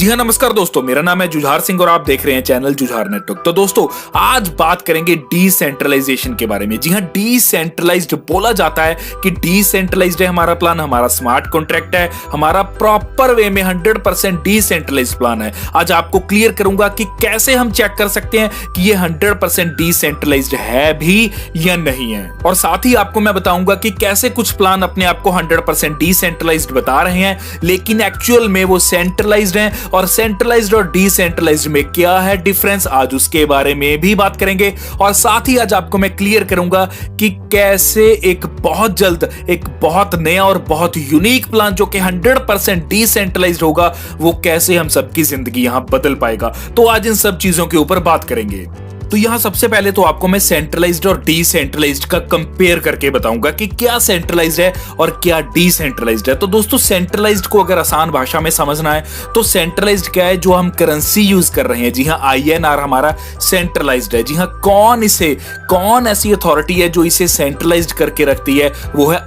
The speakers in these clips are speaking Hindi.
जी हाँ, नमस्कार दोस्तों, मेरा नाम है जुझार सिंह और आप देख रहे हैं चैनल जुझार नेटवर्क। तो दोस्तों आज बात करेंगे डिसेंट्रलाइजेशन के बारे में। जी हाँ, डिसेंट्रलाइज्ड बोला जाता है कि डिसेंट्रलाइज्ड है हमारा प्लान, हमारा स्मार्ट कॉन्ट्रैक्ट है, हमारा प्रॉपर वे में 100% डिसेंट्रलाइज्ड प्लान है। आज आपको क्लियर करूंगा कि कैसे हम चेक कर सकते हैं कि ये 100% डिसेंट्रलाइज्ड है भी या नहीं है, और साथ ही आपको मैं बताऊंगा कि कैसे कुछ प्लान अपने आप को 100% डिसेंट्रलाइज्ड बता रहे हैं लेकिन एक्चुअल में वो सेंट्रलाइज्ड हैं, और सेंट्रलाइज्ड और डिसेंट्रलाइज्ड में क्या है डिफरेंस, आज उसके बारे में भी बात करेंगे। और साथ ही आज आपको मैं क्लियर करूंगा कि कैसे एक बहुत जल्द एक बहुत नया और बहुत यूनिक प्लान जो कि 100% डिसेंट्रलाइज्ड होगा, वो कैसे हम सबकी जिंदगी यहां बदल पाएगा। तो आज इन सब चीजों के ऊपर बात करेंगे। तो यहां सबसे पहले तो आपको मैं सेंट्रलाइज्ड और डिसेंट्रलाइज्ड का कंपेयर करके बताऊंगा कि क्या सेंट्रलाइज्ड है और क्या डिसेंट्रलाइज्ड है। तो दोस्तों ऐड को अगर आसान भाषा में समझना है तो सेंट्रलाइज्ड क्या है, जो हम करेंसी यूज कर रहे हैं। जी हां, INR हमारा सेंट्रलाइज्ड है। जी हां, कौन ऐसी अथॉरिटी है जो इसे सेंट्रलाइज्ड करके रखती है, वो है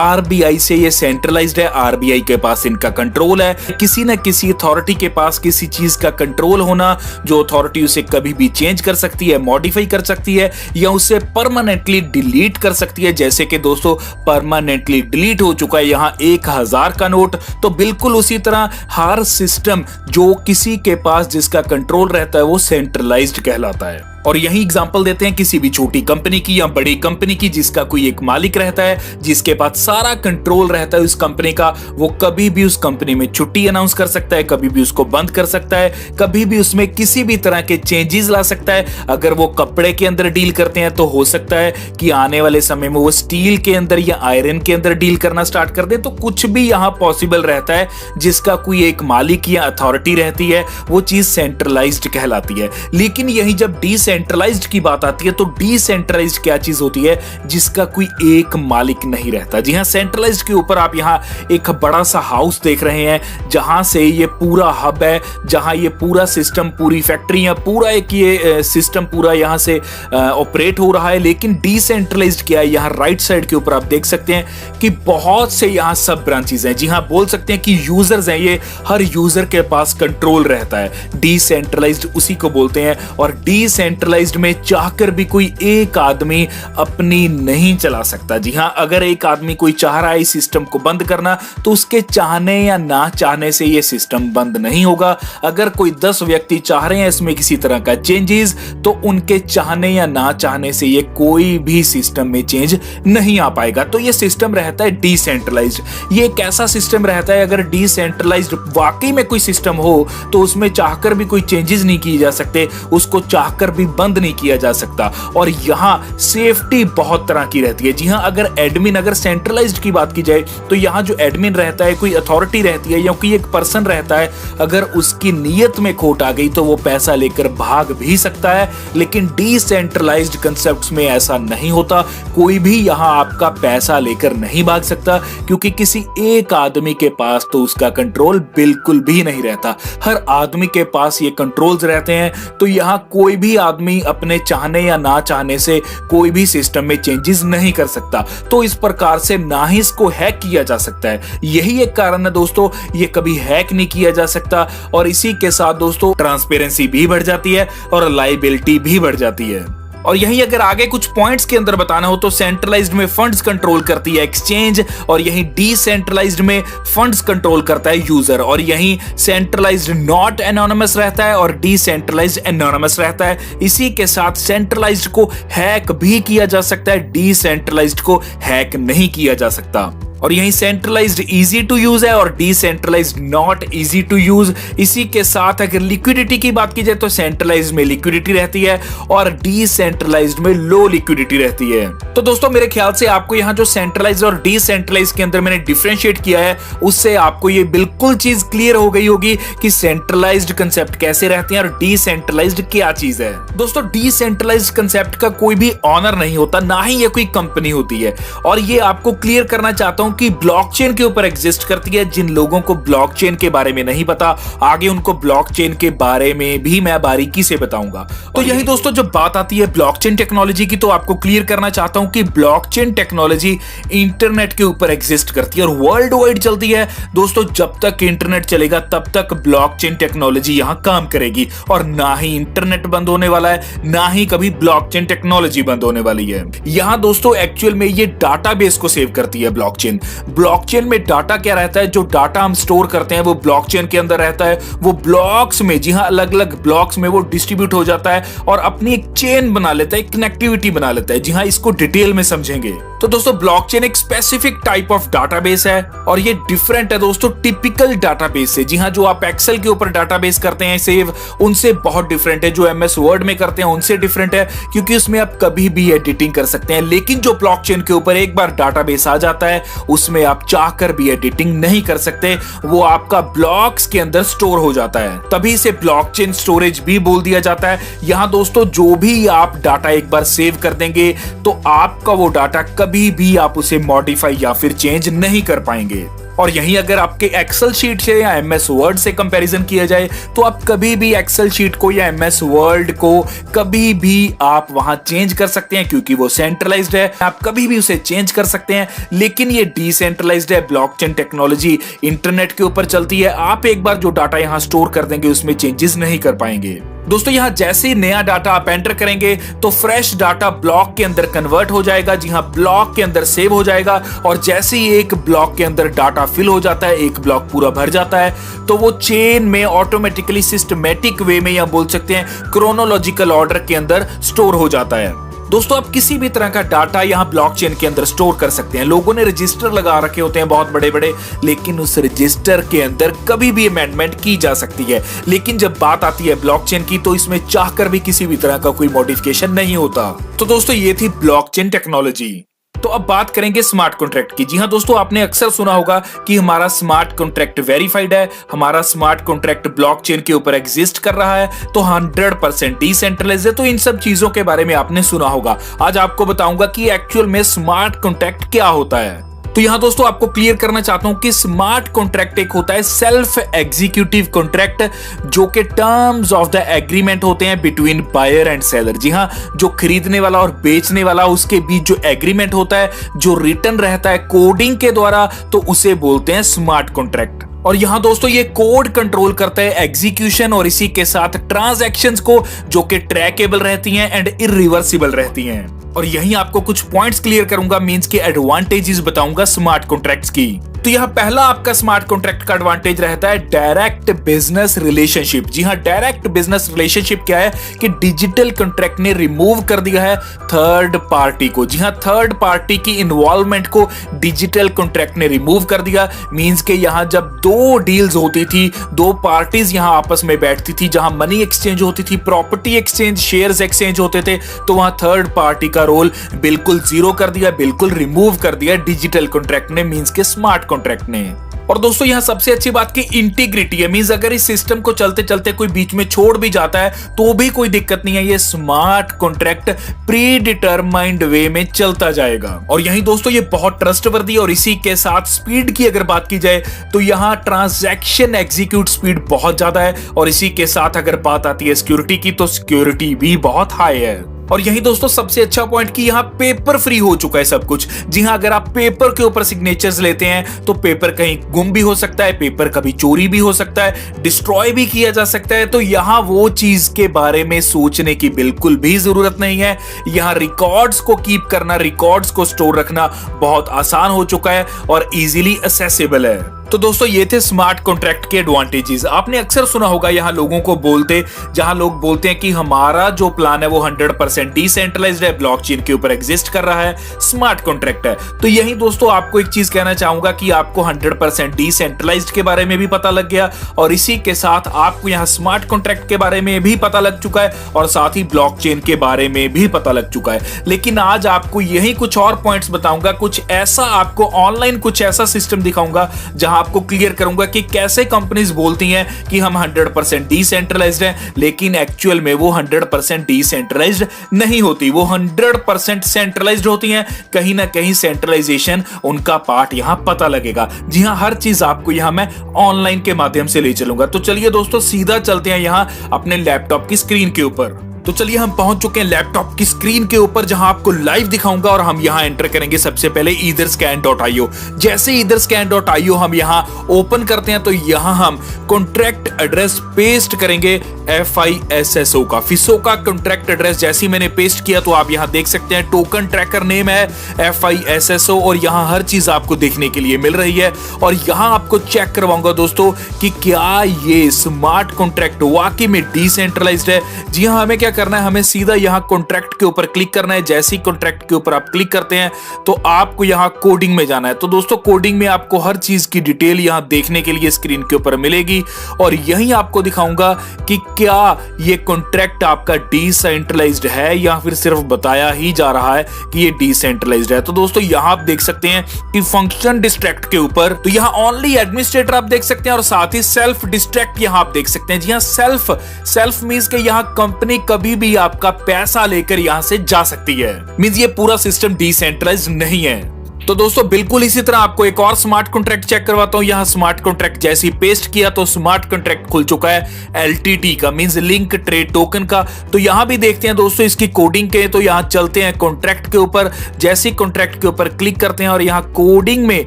RBI से ये सेंट्रलाइज्ड है। RBI के पास इनका कंट्रोल है। किसी न किसी अथॉरिटी के पास किसी चीज का कंट्रोल होना, जो अथॉरिटी उसे कभी भी चेंज कर सकती है, मॉडिफाई कर सकती है या उसे परमानेंटली डिलीट कर सकती है। जैसे कि दोस्तों परमानेंटली डिलीट हो चुका है यहां 1000 का नोट, तो बिल्कुल उसी तरह हर सिस्टम जो किसी के पास जिसका कंट्रोल रहता है वो सेंट्रलाइज्ड कहलाता है। और यही एग्जांपल देते हैं किसी भी छोटी कंपनी की या बड़ी कंपनी की, जिसका कोई एक मालिक रहता है, जिसके पास सारा कंट्रोल रहता है उस कंपनी का। वो कभी भी उस कंपनी में छुट्टी अनाउंस कर सकता है, कभी भी उसको बंद कर सकता है, कभी भी उसमें किसी भी तरह के चेंजेस ला सकता है। अगर वो कपड़े के अंदर डील करते हैं तो हो सकता है कि आने वाले समय में वो स्टील के अंदर या आयरन के अंदर डील करना स्टार्ट कर दे। तो कुछ भी यहां पॉसिबल रहता है। जिसका कोई एक मालिक या अथॉरिटी रहती है वो चीज सेंट्रलाइज्ड कहलाती है। लेकिन यही जब डिसेंट्रलाइज्ड की बात आती है तो डिसेंट्रलाइज्ड क्या चीज होती है, जिसका कोई एक मालिक नहीं रहता। जी हां, सेंट्रलाइज्ड के ऊपर आप यहां एक बड़ा सा हाउस देख रहे हैं, जहां से ये पूरा हब है, जहां ये पूरा सिस्टम, पूरी फैक्ट्री या पूरा एक ये सिस्टम पूरा यहां से ऑपरेट हो रहा है। लेकिन डिसेंट्रलाइज्ड क्या है, यहां राइट साइड के ऊपर आप देख सकते हैं कि बहुत से यहां सब ब्रांचेस हैं। जी हां, बोल सकते हैं कि यूजर्स हैं, ये हर यूजर के पास कंट्रोल रहता है। डिसेंट्रलाइज्ड उसी को बोलते हैं। और डिसेंट्रलाइज्ड में चाहकर भी कोई एक आदमी अपनी नहीं चला सकता। जी हां, अगर एक आदमी कोई चाह रहा है इस सिस्टम को बंद करना तो उसके चाहने या ना चाहने से ये सिस्टम बंद नहीं होगा। अगर कोई 10 व्यक्ति चाह रहे हैं इसमें किसी तरह का चेंजेस, तो उनके चाहने या ना चाहने से ये कोई भी सिस्टम में चेंज नहीं आ पाएगा। तो ये सिस्टम रहता है डिसेंट्रलाइज्ड। ये एक ऐसा सिस्टम रहता है, अगर डिसेंट्रलाइज्ड वाकई में कोई सिस्टम हो तो उसमें चाहकर भी कोई चेंजेस नहीं किए जा सकते, उसको चाहकर भी बंद नहीं किया जा सकता। और यहां सेफ्टी बहुत तरह की रहती है। जी हां, अगर सेंट्रलाइज्ड की बात की जाए तो यहां जो एडमिन रहता है, कोई अथॉरिटी रहती है या कोई एक पर्सन रहता है, अगर उसकी नीयत में खोट आ गई तो वो पैसा लेकर भाग भी सकता है। लेकिन डिसेंट्रलाइज्ड कंसेप्ट्स में ऐसा नहीं होता। कोई भी यहां आपका पैसा लेकर नहीं भाग सकता, क्योंकि किसी एक आदमी के पास तो उसका कंट्रोल बिल्कुल भी नहीं रहता। हर आदमी के पास ये कंट्रोल्स रहते हैं। तो यहां कोई भी आदमी अपने चाहने या ना चाहने से कोई भी सिस्टम में चेंजेस नहीं कर सकता। तो इस प्रकार से ना ही इसको हैक किया जा सकता है। यही एक कारण है दोस्तों, ये कभी हैक नहीं किया जा सकता। और इसी के साथ दोस्तों ट्रांसपेरेंसी भी बढ़ जाती है और लायबिलिटी भी बढ़ जाती है। और यही अगर आगे कुछ पॉइंट्स के अंदर बताना हो तो सेंट्रलाइज्ड में फंड्स कंट्रोल करती है एक्सचेंज, और यही डिसेंट्रलाइज्ड में फंड्स कंट्रोल करता है यूजर। और यही सेंट्रलाइज्ड नॉट एनोनिमस रहता है और डिसेंट्रलाइज्ड एनोनिमस रहता है। इसी के साथ सेंट्रलाइज्ड को हैक भी किया जा सकता है, डिसेंट्रलाइज्ड को हैक नहीं किया जा सकता। और यही सेंट्रलाइज्ड इजी टू यूज है और decentralized not easy to use. इसी के साथ अगर लिक्विडिटी की बात की जाए तो सेंट्रलाइज्ड में लिक्विडिटी रहती है और डिसेंट्रलाइज्ड में लो लिक्विडिटी रहती है। तो दोस्तों मेरे ख्याल से आपको यहां जो सेंट्रलाइज्ड और डिसेंट्रलाइज्ड के अंदर मैंने डिफरेंशिएट किया है, उससे आपको ये बिल्कुल चीज क्लियर हो गई होगी कि सेंट्रलाइज्ड कंसेप्ट कैसे रहते हैं और डिसेंट्रलाइज्ड क्या चीज है। दोस्तों डिसेंट्रलाइज्ड कंसेप्ट का कोई भी ऑनर नहीं होता, ना ही ये कोई कंपनी होती है। और ये आपको क्लियर करना चाहता हूं हूं कि ब्लॉकचेन के ऊपर एग्जिस्ट करती है। जिन लोगों को ब्लॉकचेन के बारे में नहीं पता, आगे उनको ब्लॉकचेन के बारे में भी मैं बारीकी से बताऊंगा। तो यही दोस्तों जब बात आती है ब्लॉकचेन टेक्नोलॉजी की, तो आपको क्लियर करना चाहता हूं कि ब्लॉकचेन टेक्नोलॉजी इंटरनेट के ऊपर एग्जिस्ट करती है और वर्ल्ड वाइड चलती है। दोस्तों जब तक इंटरनेट चलेगा तब तक ब्लॉकचेन टेक्नोलॉजी यहां काम करेगी और ना ही इंटरनेट बंद होने वाला है, ना ही कभी ब्लॉकचेन टेक्नोलॉजी बंद होने वाली है। यहां दोस्तों एक्चुअल में ये डाटाबेस को सेव करती है ब्लॉकचेन। ब्लॉकचेन में डाटा क्या रहता है, जो डाटा हम स्टोर करते हैं वो ब्लॉकचेन के अंदर रहता है। वो ब्लॉक्स में, जी हां, अलग अलग ब्लॉक्स में वो डिस्ट्रीब्यूट हो जाता है और अपनी एक चेन बना लेता है, कनेक्टिविटी बना लेता है। जी हां, इसको डिटेल में समझेंगे। तो दोस्तों ब्लॉकचेन एक स्पेसिफिक टाइप ऑफ डाटाबेस है और ये डिफरेंट है दोस्तों टिपिकल डाटाबेस से। जी हां, जो आप एक्सेल के ऊपर डाटाबेस करते हैं सेव, उनसे बहुत डिफरेंट है। जो एमएस वर्ड में करते हैं उनसे डिफरेंट है, क्योंकि उसमें आप कभी भी एडिटिंग कर सकते हैं। लेकिन जो ब्लॉकचेन के ऊपर एक बार डाटाबेस आ जाता है, उसमें आप चाहकर भी एडिटिंग नहीं कर सकते, वो आपका ब्लॉक्स के अंदर स्टोर हो जाता है। तभी इसे ब्लॉकचेन स्टोरेज भी बोल दिया जाता है। यहां दोस्तों जो भी आप डाटा एक बार सेव कर देंगे तो आपका वो डाटा कभी भी आप उसे मॉडिफाई या फिर चेंज नहीं कर पाएंगे। और यहीं अगर आपके एक्सेल शीट से या एमएस वर्ड से कंपैरिजन किया जाए तो आप कभी भी एक्सेल शीट को या एमएस वर्ड को कभी भी आप वहां चेंज कर सकते हैं, क्योंकि वो सेंट्रलाइज्ड है। आप कभी भी उसे चेंज कर सकते हैं। लेकिन ये डिसेंट्रलाइज्ड है। ब्लॉकचेन टेक्नोलॉजी इंटरनेट के ऊपर चलती है। आप एक बार जो डाटा यहां स्टोर कर देंगे उसमें चेंजेस नहीं कर पाएंगे। दोस्तों यहां जैसे ही नया डाटा आप एंटर करेंगे तो फ्रेश डाटा ब्लॉक के अंदर कन्वर्ट हो जाएगा। जी हां, ब्लॉक के अंदर सेव हो जाएगा और जैसे ही एक ब्लॉक के अंदर डाटा फिल हो जाता है, एक ब्लॉक पूरा भर जाता है, तो वो चेन में ऑटोमेटिकली सिस्टमैटिक वे में या बोल सकते हैं क्रोनोलॉजिकल ऑर्डर के अंदर स्टोर हो जाता है। दोस्तों आप किसी भी तरह का डाटा यहां ब्लॉकचेन के अंदर स्टोर कर सकते हैं। लोगों ने रजिस्टर लगा रखे होते हैं बहुत बड़े बड़े, लेकिन उस रजिस्टर के अंदर कभी भी अमेंडमेंट की जा सकती है। लेकिन जब बात आती है ब्लॉकचेन की तो इसमें चाहकर भी किसी भी तरह का कोई मॉडिफिकेशन नहीं होता। तो दोस्तों ये थी ब्लॉकचेन टेक्नोलॉजी। तो अब बात करेंगे स्मार्ट कॉन्ट्रैक्ट की। जी हां दोस्तों, आपने अक्सर सुना होगा कि हमारा स्मार्ट कॉन्ट्रैक्ट वेरीफाइड है, हमारा स्मार्ट कॉन्ट्रैक्ट ब्लॉकचेन के ऊपर एग्जिस्ट कर रहा है, तो 100% डिसेंट्रलाइज्ड है। तो इन सब चीजों के बारे में आपने सुना होगा। आज आपको बताऊंगा कि एक्चुअल में स्मार्ट कॉन्ट्रैक्ट क्या होता है। तो यहां दोस्तों आपको क्लियर करना चाहता हूं कि स्मार्ट कॉन्ट्रैक्ट एक होता है सेल्फ एग्जीक्यूटिव कॉन्ट्रैक्ट, जो के टर्म्स ऑफ द एग्रीमेंट होते हैं बिटवीन बायर एंड सेलर। जी हां, जो खरीदने वाला और बेचने वाला उसके बीच जो एग्रीमेंट होता है, जो रिटन रहता है कोडिंग के द्वारा, तो उसे बोलते हैं स्मार्ट कॉन्ट्रैक्ट। और यहां दोस्तों ये कोड कंट्रोल करता है एग्जीक्यूशन और इसी के साथ ट्रांजैक्शंस को, जो कि ट्रैकेबल रहती हैं एंड इरिवर्सिबल रहती हैं। और यहीं आपको कुछ पॉइंट्स क्लियर करूंगा, मींस के एडवांटेजेस बताऊंगा स्मार्ट कॉन्ट्रैक्ट्स की। तो यहां पहला आपका स्मार्ट कॉन्ट्रैक्ट का एडवांटेज रहता है डायरेक्ट बिजनेस रिलेशनशिप। जी हां, डायरेक्ट बिजनेस रिलेशनशिप क्या है कि डिजिटल कॉन्ट्रैक्ट ने रिमूव कर दिया है थर्ड पार्टी को। जी हां, थर्ड पार्टी की इन्वॉल्वमेंट को डिजिटल कॉन्ट्रैक्ट ने रिमूव कर दिया। मींस के यहां जब दो डील्स होती थी, दो पार्टीज यहां आपस में बैठती थी, जहां मनी एक्सचेंज होती थी, प्रॉपर्टी एक्सचेंज, शेयर्स एक्सचेंज होते थे, तो वहां थर्ड पार्टी का रोल बिल्कुल जीरो कर दिया, बिल्कुल रिमूव कर दिया डिजिटल कॉन्ट्रैक्ट ने, मींस के स्मार्ट कॉन्ट्रैक्ट ने। और दोस्तों यहां सबसे अच्छी बात की इंटीग्रिटी है। मींस अगर इस सिस्टम को चलते चलते कोई बीच में छोड़ भी जाता है तो भी कोई दिक्कत नहीं है। ये स्मार्ट कॉन्ट्रैक्ट प्री डिटरमाइंड वे में चलता जाएगा। और यहीं दोस्तों ये बहुत ट्रस्टवर्दी, और इसी के साथ स्पीड की अगर बात की जाए तो यहां ट्रांजैक्शन एग्जीक्यूट स्पीड बहुत ज्यादा है। और इसी के साथ अगर बात आती है सिक्योरिटी की, तो सिक्योरिटी भी बहुत हाई है। और यही दोस्तों सबसे अच्छा पॉइंट कि यहां पेपर फ्री हो चुका है सब कुछ। जी हां, अगर आप पेपर के ऊपर सिग्नेचर्स लेते हैं तो पेपर कहीं गुम भी हो सकता है, पेपर कभी चोरी भी हो सकता है, डिस्ट्रॉय भी किया जा सकता है। तो यहां वो चीज के बारे में सोचने की बिल्कुल भी जरूरत नहीं है। यहां रिकॉर्ड्स को कीप करना, रिकॉर्ड्स को स्टोर रखना बहुत आसान हो चुका है और इजीली एक्सेसिबल है। तो दोस्तों ये थे स्मार्ट कॉन्ट्रैक्ट के एडवांटेजेस। आपने अक्सर सुना होगा यहाँ लोगों को बोलते, जहां लोग बोलते हैं कि हमारा जो प्लान है वो 100% डिसेंट्रलाइज्ड है, ब्लॉकचेन के ऊपर एग्जिस्ट कर रहा है, स्मार्ट कॉन्ट्रैक्ट है। तो यही दोस्तों आपको एक चीज कहना चाहूंगा कि आपको 100% डिसेंट्रलाइज्ड के बारे में भी पता लग गया, और इसी के साथ आपको यहाँ स्मार्ट कॉन्ट्रैक्ट के बारे में भी पता लग चुका है, और साथ ही ब्लॉकचेन के बारे में भी पता लग चुका है। लेकिन आज आपको यही कुछ और पॉइंट्स बताऊंगा, कुछ ऐसा आपको ऑनलाइन कुछ ऐसा सिस्टम दिखाऊंगा जहां आपको क्लियर करूंगा कि कैसे कंपनीज बोलती हैं कि हम 100% डिसेंट्रलाइज्ड हैं, लेकिन एक्चुअल में वो 100% डिसेंट्रलाइज्ड नहीं होती, वो 100% सेंट्रलाइज्ड होती हैं। कहीं ना कहीं सेंट्रलाइजेशन उनका पार्ट यहां पता लगेगा। जी हां, हर चीज आपको यहां मैं ऑनलाइन के माध्यम से ले चलूंगा। तो चलिए दोस्तों सीधा चलते हैं यहां अपने लैपटॉप की स्क्रीन के ऊपर। तो चलिए हम पहुंच चुके हैं लैपटॉप की स्क्रीन के ऊपर, जहां आपको लाइव दिखाऊंगा और हम यहां एंटर करेंगे सबसे पहले etherscan.io। जैसे etherscan.io हम यहां ओपन करते हैं तो यहां हम कॉन्ट्रैक्ट एड्रेस पेस्ट करेंगे FISSO का, फिसो का कॉन्ट्रैक्ट एड्रेस जैसे मैंने पेस्ट किया तो आप यहां देख सकते हैं टोकन ट्रैकर नेम है FISSO और यहां हर चीज आपको देखने के लिए मिल रही है। और यहां आपको चेक करवाऊंगा दोस्तों कि क्या ये स्मार्ट कॉन्ट्रैक्ट वाकई में डिसेंट्रलाइज्ड है। जी हां, हमें क्या करना है, हमें सीधा यहां कॉन्ट्रैक्ट के ऊपर क्लिक करना है। जैसे ही कॉन्ट्रैक्ट के ऊपर आप क्लिक करते हैं तो आपको यहां कोडिंग में जाना है। तो दोस्तों कोडिंग में आपको हर चीज की डिटेल यहां देखने के लिए स्क्रीन के ऊपर मिलेगी और यहीं आपको दिखाऊंगा कि क्या ये कॉन्ट्रैक्ट आपका डिसेंट्रलाइज्ड है या फिर सिर्फ बताया ही जा रहा है कि ये डिसेंट्रलाइज्ड है। तो दोस्तों यहां आप देख सकते हैं कि फंक्शन डिस्ट्रैक्ट के ऊपर तो यहां ओनली एडमिनिस्ट्रेटर आप देख सकते हैं और साथ ही सेल्फ डिस्ट्रैक्ट यहां आप देख सकते हैं। जी हां, सेल्फ मींस के यहां कंपनी कभी भी आपका पैसा लेकर यहां से जा सकती है, मींस ये पूरा सिस्टम डिसेंट्रलाइज्ड नहीं है। तो दोस्तों बिल्कुल इसी तरह आपको एक और स्मार्ट कॉन्ट्रैक्ट चेक करवाता हूं। यहां स्मार्ट कॉन्ट्रैक्ट जैसे ही पेस्ट किया तो स्मार्ट कॉन्ट्रैक्ट खुल चुका है LTT का, मींस लिंक ट्रेड टोकन का। तो यहां भी देखते हैं दोस्तों इसकी कोडिंग के, तो यहां चलते हैं कॉन्ट्रैक्ट के ऊपर। जैसे ही कॉन्ट्रैक्ट के ऊपर क्लिक करते हैं और यहां कोडिंग में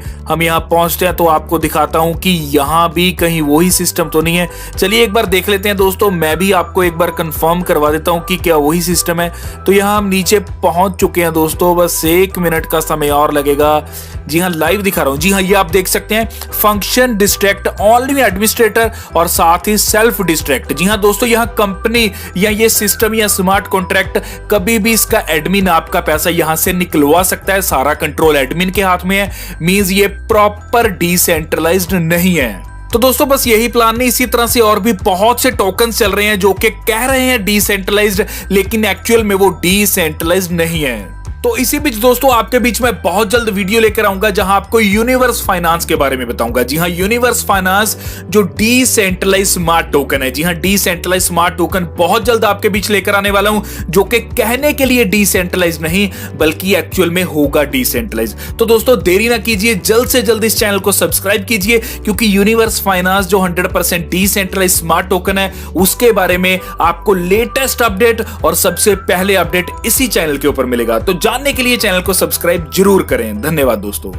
हम यहां पहुंचते हैं तो आपको दिखाता हूं कि यहां भी कहीं वही सिस्टम तो नहीं है। चलिए एक बार देख लेते हैं दोस्तों, मैं भी आपको एक बार कंफर्म करवा देता हूं कि क्या वही सिस्टम है। तो यहां हम नीचे पहुंच चुके हैं दोस्तों, बस 1 मिनट का समय और लगेगा। जी हां, लाइव दिखा रहा हूं। जी हां, ये आप देख सकते हैं फंक्शन डिस्ट्रैक्ट ओनली एडमिनिस्ट्रेटर और साथ ही सेल्फ डिस्ट्रैक्ट। जी हां दोस्तों, यहां कंपनी या ये सिस्टम या स्मार्ट कॉन्ट्रैक्ट कभी भी इसका एडमिन आपका पैसा यहां से निकलवा सकता है। सारा कंट्रोल एडमिन के हाथ में है, मींस ये प्रॉपर डिसेंट्रलाइज्ड नहीं है। तो दोस्तों बस यही प्लान नहीं, इसी तरह से और भी बहुत से टोकन चल रहे हैं जो कि कह रहे हैं डिसेंट्रलाइज्ड, लेकिन एक्चुअल में वो डिसेंट्रलाइज्ड नहीं है। तो इसी बीच दोस्तों आपके बीच में बहुत जल्द वीडियो लेकर आऊंगा जहां आपको यूनिवर्स फाइनेंस के बारे में बताऊंगा। जी हां, यूनिवर्स फाइनेंस जो डिसेंट्रलाइज्ड स्मार्ट टोकन है। जी हां, डिसेंट्रलाइज्ड स्मार्ट टोकन बहुत जल्द आपके बीच लेकर आने वाला हूं, जो कि कहने के लिए डिसेंट्रलाइज्ड नहीं बल्कि एक्चुअल में होगा डिसेंट्रलाइज्ड। तो दोस्तों देरी ना कीजिए, जल्द से जल्द इस चैनल को सब्सक्राइब कीजिए, क्योंकि यूनिवर्स फाइनेंस जो 100% डिसेंट्रलाइज्ड स्मार्ट टोकन है उसके बारे में आपको लेटेस्ट अपडेट और सबसे पहले अपडेट इसी चैनल के ऊपर मिलेगा। तो जानने के लिए चैनल को सब्सक्राइब जरूर करें। धन्यवाद दोस्तों।